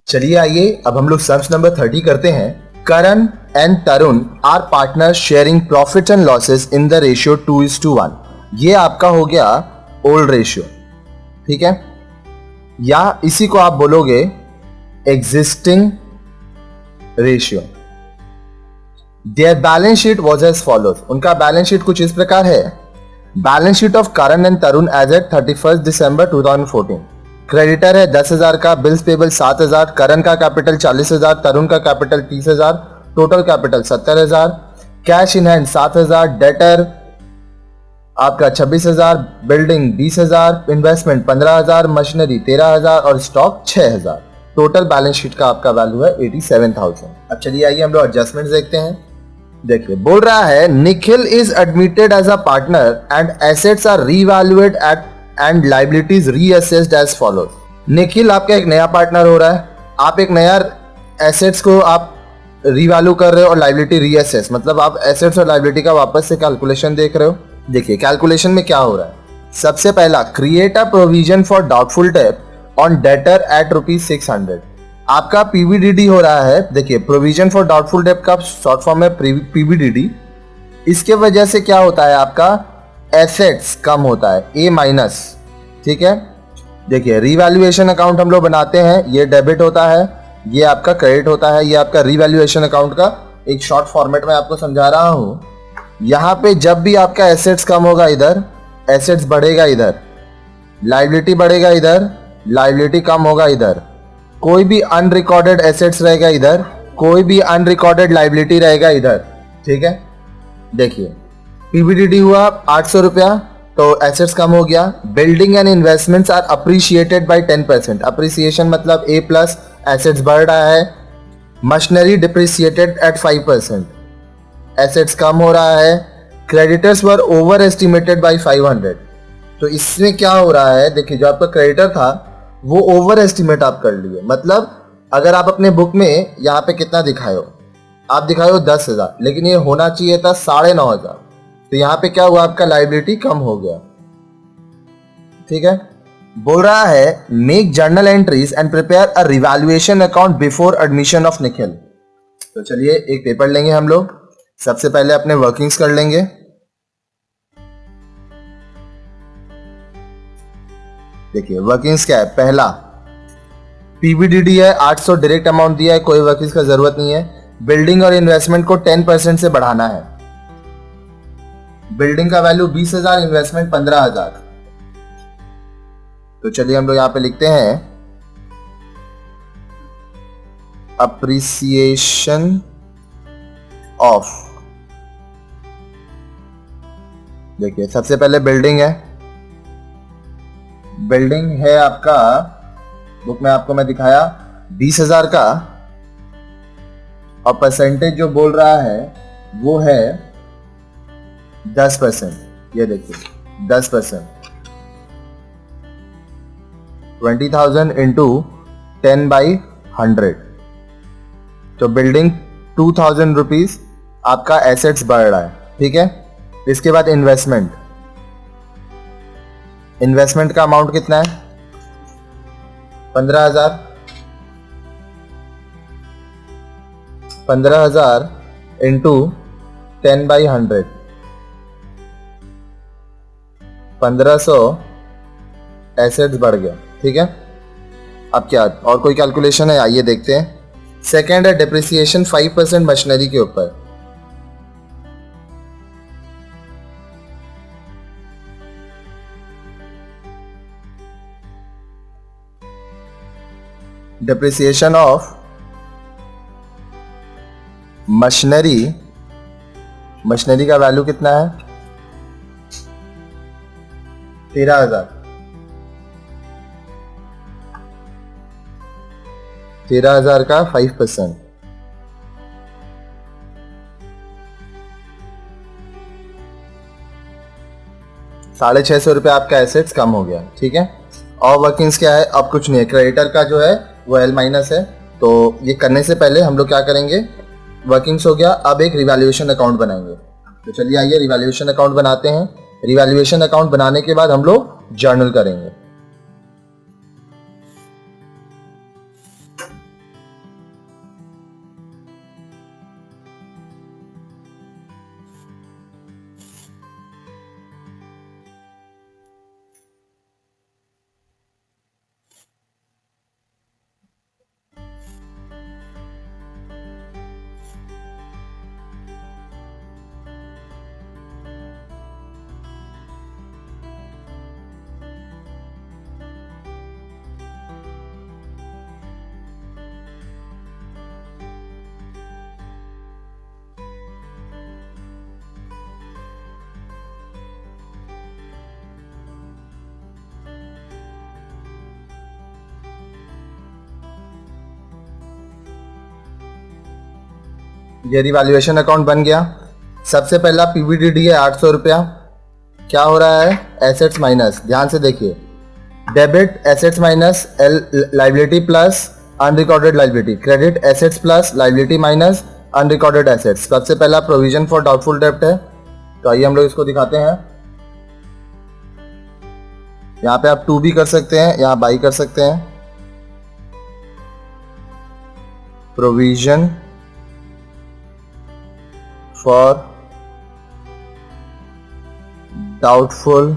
चलिए आइए अब हम लोग सम्स नंबर 30 करते हैं। Karan and Tarun are partner sharing profit and losses in the ratio 2:1। ये आपका हो गया ओल्ड रेशियो, ठीक है, या इसी को आप बोलोगे existing ratio. Their balance sheet was as follows. उनका बैलेंस शीट कुछ इस प्रकार है। Balance sheet of Karan and Tarun as at 31 December 2014। Creditor है 10,000 का, बिल्स पेबल 7,000, करण का कैपिटल 40,000, तरुण का capital 30,000, total capital 70,000, cash in hand 7,000, debtor आपका 26,000, बिल्डिंग 20,000, इन्वेस्टमेंट 15,000, मशीनरी 13,000 और स्टॉक 6,000। टोटल बैलेंस शीट का आपका वैल्यू है 87,000। अब चलिए आइए हम लोग एडजस्टमेंट्स देखते हैं। देखिए बोल रहा है Nikhil is admitted as a partner and assets are revaluate at and liabilities reassessed as follows. Nikhil आपका एक नया पार्टनर हो रहा है, आप एक नया एसेट्स को आप रीवैल्यू कर रहे हो और लाइबिलिटी रीअसेस, मतलब आप एसेट्स और लाइबिलिटी का वापस से कैलकुलेशन देख रहे हो। देखिए कैलकुलेशन में क्या हो रहा है। सबसे पहला create a provision for doubtful debt on debtor at ₹600। आपका पीवीडीडी हो रहा है। देखिए प्रोविजन फॉर डाउटफुल डेट का शॉर्ट फॉर्म है पीवीडीडी। इसके वजह से क्या होता है, आपका एसेट्स कम होता है ए माइनस, ठीक है। देखिए रीवैल्यूएशन अकाउंट हम लोग बनाते हैं, ये डेबिट होता है, ये आपका क्रेडिट होता है, ये आपका रीवैल्यूएशन अकाउंट का एक शॉर्ट फॉर्मेट में आपको समझा रहा हूं। यहां पे जब भी आपका एसेट्स कम होगा इधर एसेट्स बढ़ेगा, इधर लाइबिलिटी बढ़ेगा, इधर लाइबिलिटी कम होगा, इधर कोई भी अनरिकॉर्डेड एसेट्स रहेगा, इधर कोई भी अनरिकॉर्डेड लाइबिलिटी रहेगा इधर, ठीक है। देखिए पीवीडीडी हुआ 800 रुपया, तो एसेट्स कम हो गया। Building and investments are appreciated by 10%। Appreciation मतलब ए प्लस, एसेट्स बढ़ रहा है। मशीनरी डिप्रिसिएटेड एट 5%, एसेट्स कम हो रहा है। Creditors were over estimated by 500। तो इसमें क्या हो रहा है, देखिए जो आपका क्रेडिटर था वो ओवर एस्टिमेट आप कर लिए। मतलब अगर आप अपने बुक में यहाँ पे कितना दिखाए हो, आप दिखाए हो 10,000, लेकिन ये होना चाहिए था 9,500। तो यहाँ पे क्या हुआ, आपका लाइबिलिटी कम हो गया, ठीक है। बोल रहा है make journal entries and prepare a revaluation account before admission of Nikhil. तो चलिए एक पेपर लेंगे हम लोग। सबसे पहले अपने वर्किंग्स कर लेंगे। देखिए वर्किंग्स क्या है। पहला पीवीडीडी है 800, डायरेक्ट अमाउंट दिया है, कोई वर्किंग्स का जरूरत नहीं है। बिल्डिंग और इन्वेस्टमेंट को 10% से बढ़ाना है। बिल्डिंग का वैल्यू 20,000, इन्वेस्टमेंट 15,000। तो चलिए हम लोग यहां पे लिखते हैं अप्रिसिएशन ऑफ। देखिए सबसे पहले बिल्डिंग है, बिल्डिंग है आपका बुक में आपको मैं दिखाया 20,000 का, और परसेंटेज जो बोल रहा है वो है 10%। ये देखिए 10%, 20,000 इंटू 10/100। तो बिल्डिंग 2,000 रुपीज आपका एसेट्स बढ़ रहा है, ठीक है। इसके बाद इन्वेस्टमेंट, इन्वेस्टमेंट का अमाउंट कितना है 15,000। 15,000 इंटू 10/100, 1500 एसेट्स बढ़ गया, ठीक है। अब क्या और कोई कैलकुलेशन है, आइए देखते हैं। सेकेंड है डिप्रिसिएशन 5% मशीनरी के ऊपर। डिप्रिसिएशन ऑफ मशीनरी, मशीनरी का वैल्यू कितना है 13,000। 13,000 का 5%, ₹650 आपका एसेट्स कम हो गया, ठीक है। और वर्किंग्स क्या है, अब कुछ नहीं है। क्रेडिटर का जो है वो L- है, तो ये करने से पहले हम लोग क्या करेंगे, वर्किंग्स हो गया, अब एक रिवैल्यूएशन अकाउंट बनाएंगे। तो चलिए आइए रिवैल्यूएशन अकाउंट बनाते हैं। रिवैल्यूएशन अकाउंट बनाने के बाद हम लोग जर्नल करेंगे। ये रिवैल्यूएशन अकाउंट बन गया। सबसे पहला पीवीडीडी है 800 रुपया। क्या हो रहा है, एसेट्स माइनस, ध्यान से देखिए, debit assets minus liability plus unrecorded liability, credit assets plus liability minus unrecorded assets. सबसे पहला प्रोविजन फॉर डाउटफुल डेब्ट है, तो आइए हम लोग इसको दिखाते हैं। यहाँ पे आप टू भी कर सकते हैं, यहाँ बाई कर सकते हैं। Provision for doubtful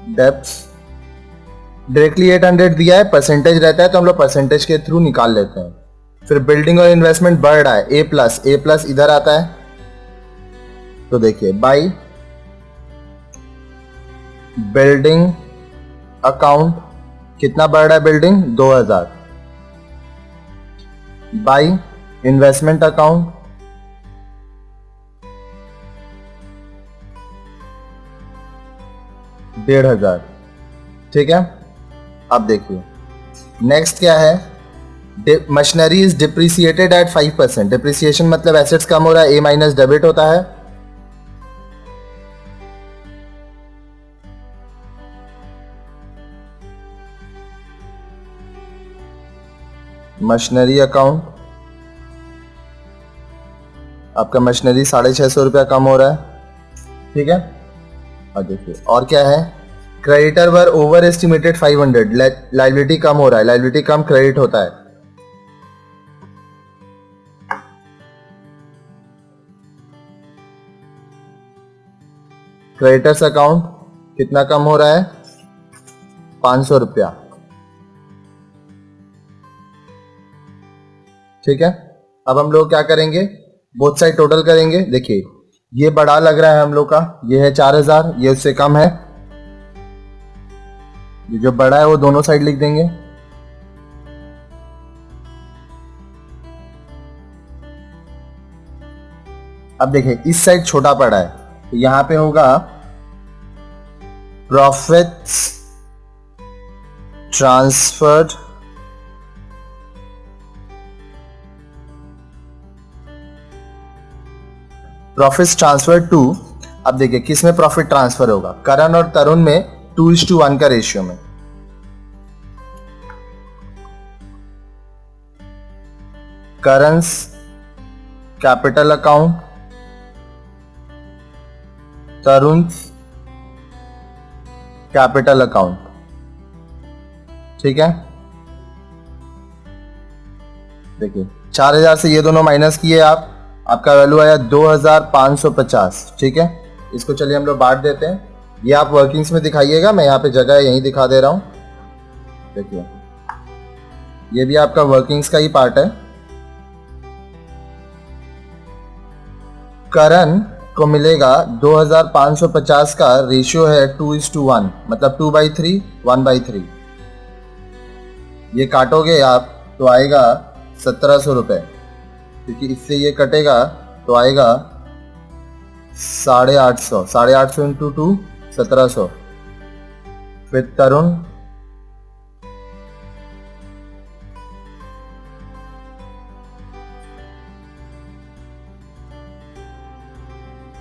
debts, directly 800 दिया है, परसेंटेज रहता है तो हम लोग परसेंटेज के थ्रू निकाल लेते हैं। फिर बिल्डिंग और इन्वेस्टमेंट बढ़ रहा है, ए प्लस इधर आता है, तो देखिए बाई बिल्डिंग अकाउंट, कितना बढ़ रहा है बिल्डिंग, 2000, बाई इन्वेस्टमेंट अकाउंट 1500, ठीक है। अब देखिए नेक्स्ट क्या है, machinery is depreciated at 5%। Depreciation मतलब एसेट्स कम हो रहा है, ए माइनस डेबिट होता है। मशीनरी अकाउंट, आपका मशीनरी 650 रुपया कम हो रहा है, ठीक है। और देखिए और क्या है, creditor were over estimated 500, liability कम हो रहा है, लाइबिलिटी कम क्रेडिट होता है। क्रेडिटर्स अकाउंट कितना कम हो रहा है, 500 रुपया, ठीक है। अब हम लोग क्या करेंगे, बोथ साइड टोटल करेंगे। देखिए ये बड़ा लग रहा है हम लोग का, ये है 4000, ये उससे कम है, ये जो बड़ा है वो दोनों साइड लिख देंगे। अब देखिए इस साइड छोटा पड़ा है, तो यहां पे होगा प्रॉफिट्स ट्रांसफर्ड टू। अब देखिए किस में प्रॉफिट ट्रांसफर होगा, करण और तरुण में 2:1 का रेशियो में। करंस कैपिटल अकाउंट, तरुण कैपिटल अकाउंट, ठीक है। देखिए 4000 से ये दोनों माइनस किए आप, आपका वैल्यू आया 2550, ठीक है। इसको चलिए हम लोग बांट देते हैं, ये आप वर्किंग्स में दिखाइएगा, मैं यहाँ पे जगह यहीं दिखा दे रहा हूं। देखिए ये भी आपका वर्किंग्स का ही पार्ट है। करण को मिलेगा 2550 का रेशियो है 2:1, मतलब 2/3 1/3। ये काटोगे आप तो आएगा 1700 रुपए, क्योंकि इससे ये कटेगा तो आएगा 850, 850 इंटू 2 1700। फिर तरुण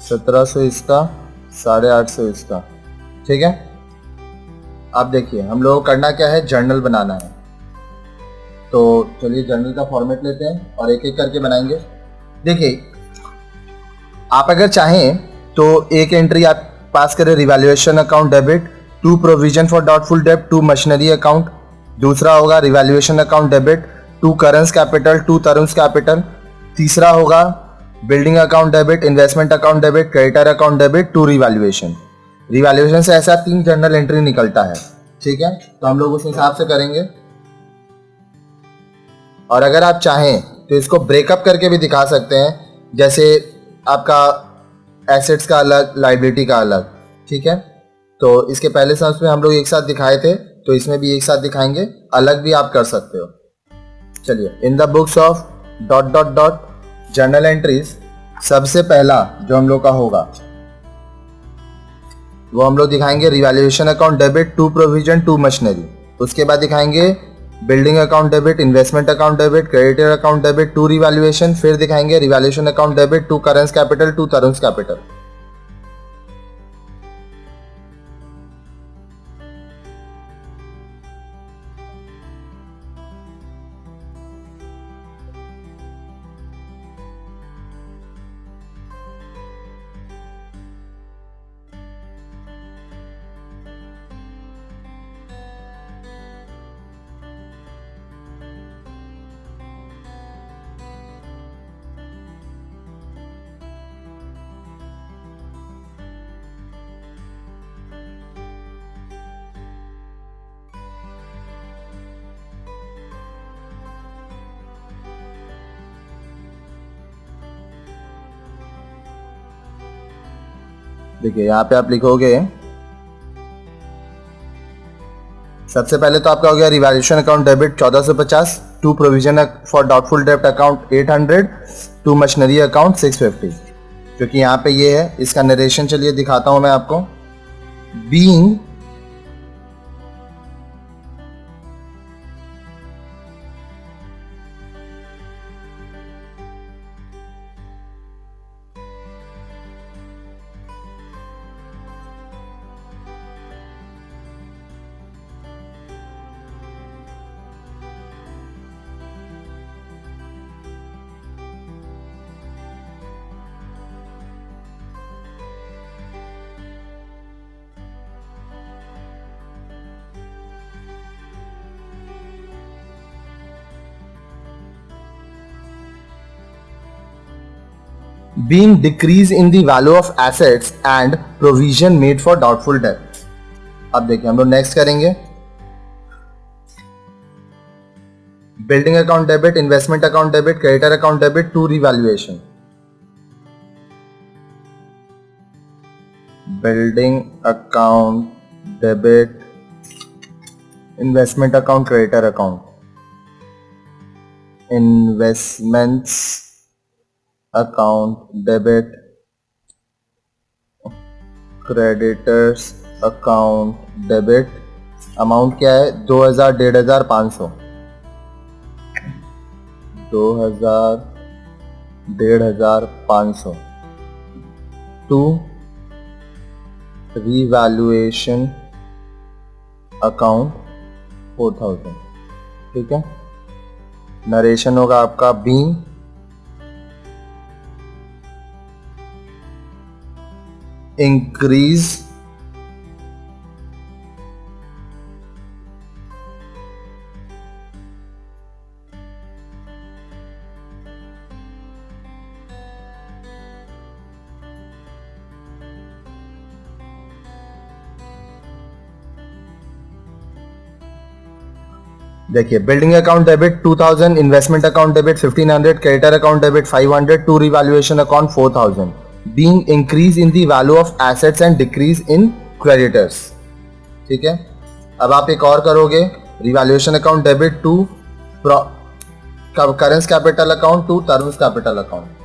$1700 इसका, 850 इसका, ठीक है। अब देखिए हम लोग को करना क्या है, जर्नल बनाना है। तो चलिए जर्नल का फॉर्मेट लेते हैं और एक एक करके बनाएंगे। देखिए आप अगर चाहें तो एक एंट्री आप पास करें, revaluation account debit, 2 provision for doubtful डेब्ट, 2 मशीनरी अकाउंट। दूसरा होगा रिवैल्यूएशन अकाउंट डेबिट, 2 करंस कैपिटल, 2 तरुण्स कैपिटल। तीसरा होगा building account debit, investment account debit, creditor account debit, 2 revaluation. Revaluation से ऐसा 3 जर्नल एंट्री निकलता है, ठीक है। तो हम लोग उस हिसाब से करेंगे। और अगर आप चाहें तो इसको ब्रेकअप करके भी दिखा सकते हैं, जैसे आपका एसेट्स का अलग, लाइबिलिटी का अलग, ठीक है। तो इसके पहले सम्स में हम लोग एक साथ दिखाए थे, तो इसमें भी एक साथ दिखाएंगे, अलग भी आप कर सकते हो। चलिए in the books of ... journal entries, सबसे पहला जो हम लोग का होगा वो हम लोग दिखाएंगे revaluation account debit, 2 provision, 2 machinery. उसके बाद दिखाएंगे building account debit, investment account debit, creditor account debit to revaluation, फिर दिखाएंगे revaluation account debit to Karan's capital to Tarun's capital. देखिए यहाँ पे आप लिखोगे, सबसे पहले तो आपका हो गया revaluation account debit 1450, to provision for doubtful डेब्ट अकाउंट 800, टू मशीनरी अकाउंट 650। क्योंकि यहाँ पे ये है, इसका नरेशन चलिए दिखाता हूं मैं आपको। Being being decrease in the value of assets and provision made for doubtful debt। अब देखिए हम लोग नेक्स्ट करेंगे, building account debit, investment account debit, creditor account debit to revaluation. Building account debit, investment account, creditor account, investments account debit, creditors account debit. Amount क्या है? 2000, 1500, 500, 2000, 1500 to revaluation account 4000। ठीक है, narration होगा आपका बीइंग इंक्रीज देखिए building account debit 2000, investment account debit 1500, creditor account debit 500 to revaluation account 4000, being increase in the value of assets and decrease in creditors. ठीक है, अब आप एक और करोगे, revaluation account debit to Karan's capital account to Tarun's capital account.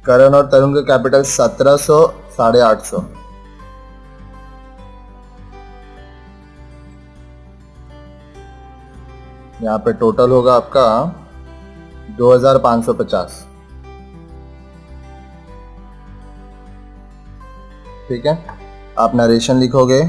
Karan और तरुण के capital 1700, 850। यहाँ पे टोटल होगा आपका 2550। ठीक है, आप नरेशन लिखोगे,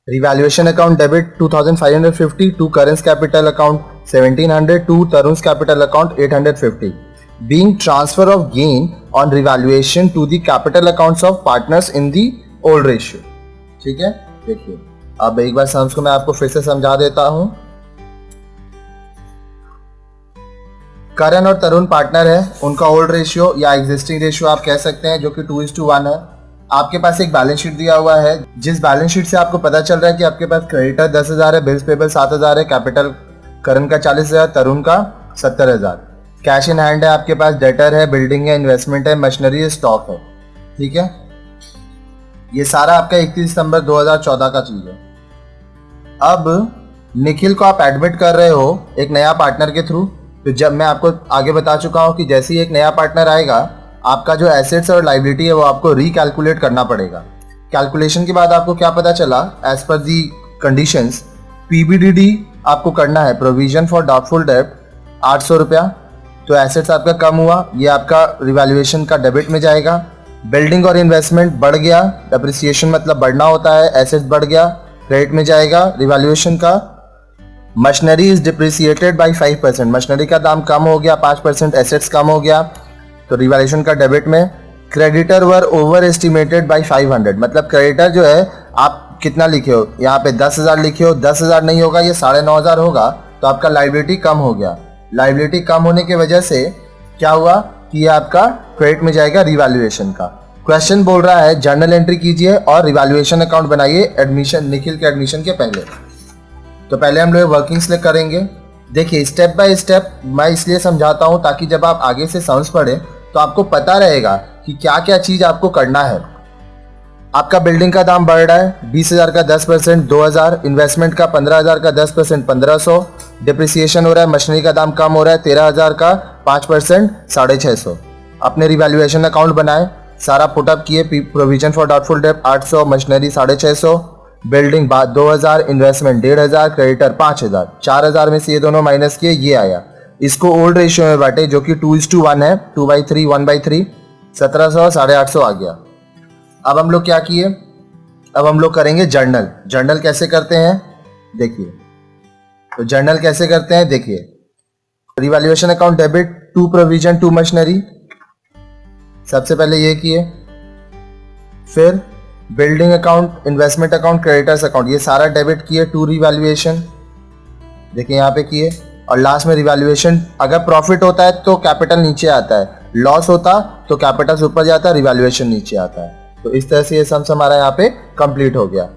revaluation account debit 2550 to Karan's capital account 1700 to Tarun's capital account 850 being transfer of gain on revaluation to the capital accounts of partners in the old ratio. ठीक है, देखिए अब एक बार सम्स को मैं आपको फिर से समझा देता हूं। करण और तरुण पार्टनर है, उनका ओल्ड रेशियो या एग्जिस्टिंग रेशियो आप कह सकते हैं, जो कि 2:1 है। आपके पास एक बैलेंस शीट दिया हुआ है, जिस बैलेंस शीट से आपको पता चल रहा है कि आपके पास क्रेडिटर 10,000 है, बिल्स पेबल 7,000 है, कैपिटल करण का 40,000, तरुण का 70,000। कैश इन हैंड है आपके पास, डेटर है, बिल्डिंग है, इन्वेस्टमेंट है, मशीनरी है, स्टॉक है। ठीक है, ये सारा आपका 31 दिसंबर 2014 का चीज है। अब निखिल को आप एडमिट कर रहे हो एक नया पार्टनर के थ्रू, तो जब मैं आपको आगे बता चुका हूं कि जैसे ही एक नया पार्टनर आएगा, आपका जो एसेट्स और लायबिलिटी है वो आपको रिकैलकुलेट करना पड़ेगा। कैलकुलेशन के बाद आपको क्या पता चला, एज पर दी कंडीशंस पीबीडीडी आपको करना है, प्रोविजन फॉर डाउटफुल डेब्ट 800 रुपया। तो एसेट्स आपका कम हुआ, ये आपका रिवैल्यूएशन का डेबिट में जाएगा। बिल्डिंग और इन्वेस्टमेंट बढ़ गया, डेप्रिसिएशन मतलब बढ़ना होता है, एसेट्स बढ़ गया, क्रेडिट में जाएगा रिवैल्यूएशन का। Machinery is depreciated by 5%, machinery का दाम कम हो गया 5%, एसेट्स कम हो गया, तो रिवैल्यूएशन का डेबिट में। Creditor were over estimated by 500, मतलब क्रेडिटर जो है आप कितना लिखे हो, यहाँ पे 10,000 लिखे हो, 10,000 नहीं होगा, ये 9,500 होगा, तो आपका लायबिलिटी कम हो गया। लायबिलिटी कम होने की वजह से क्या हुआ कि ये आपका क्रेडिट में जाएगा रिवैल्यूएशन का। क्वेश्चन बोल रहा है जर्नल एंट्री कीजिए और रिवैल्यूएशन अकाउंट बनाइए एडमिशन, निखिल के एडमिशन के पहले। तो पहले हम लोग वर्किंग्स ले करेंगे। देखिए स्टेप बाय स्टेप मैं इसलिए समझाता हूं ताकि जब आप आगे से सम्स पढ़े तो आपको पता रहेगा कि क्या क्या चीज आपको करना है। आपका बिल्डिंग का दाम बढ़ रहा है 20,000 का 10%, 2,000, इन्वेस्टमेंट का 15,000 का 10%, 1,500, डिप्रिसिएशन हो रहा है, मशीनरी का दाम कम हो रहा है 13,000 का 5%, 650। अपने रिवैल्यूएशन अकाउंट बनाए, सारा पुटअप किए, प्रोविजन फॉर डाउटफुल डेब्ट 800, मशीनरी 650, बिल्डिंग 2,000, इन्वेस्टमेंट 1,500, क्रेडिटर 5,000, 4,000 में से ये दोनों माइनस किए, ये आया। इसको ओल्ड रेशियो में बांटे जो कि 2:1 है, 2/3, 1/3, 1700, 850 आ गया। अब हम लोग क्या किए, अब हम लोग करेंगे जर्नल। जर्नल कैसे करते हैं देखिए, तो जर्नल कैसे करते हैं देखिए, revaluation account debit to provision to machinery, सबसे पहले ये किए, फिर building account, investment account, creditors account, ये सारा डेबिट किए टू रिवैल्यूएशन, देखिए यहाँ पे किए, और लास्ट में रिवैल्यूएशन। अगर प्रॉफिट होता है तो कैपिटल नीचे आता है, लॉस होता तो कैपिटल ऊपर जाता है, रिवैल्यूएशन नीचे आता है। तो इस तरह से ये सम्स हमारा यहाँ पे कंप्लीट हो गया।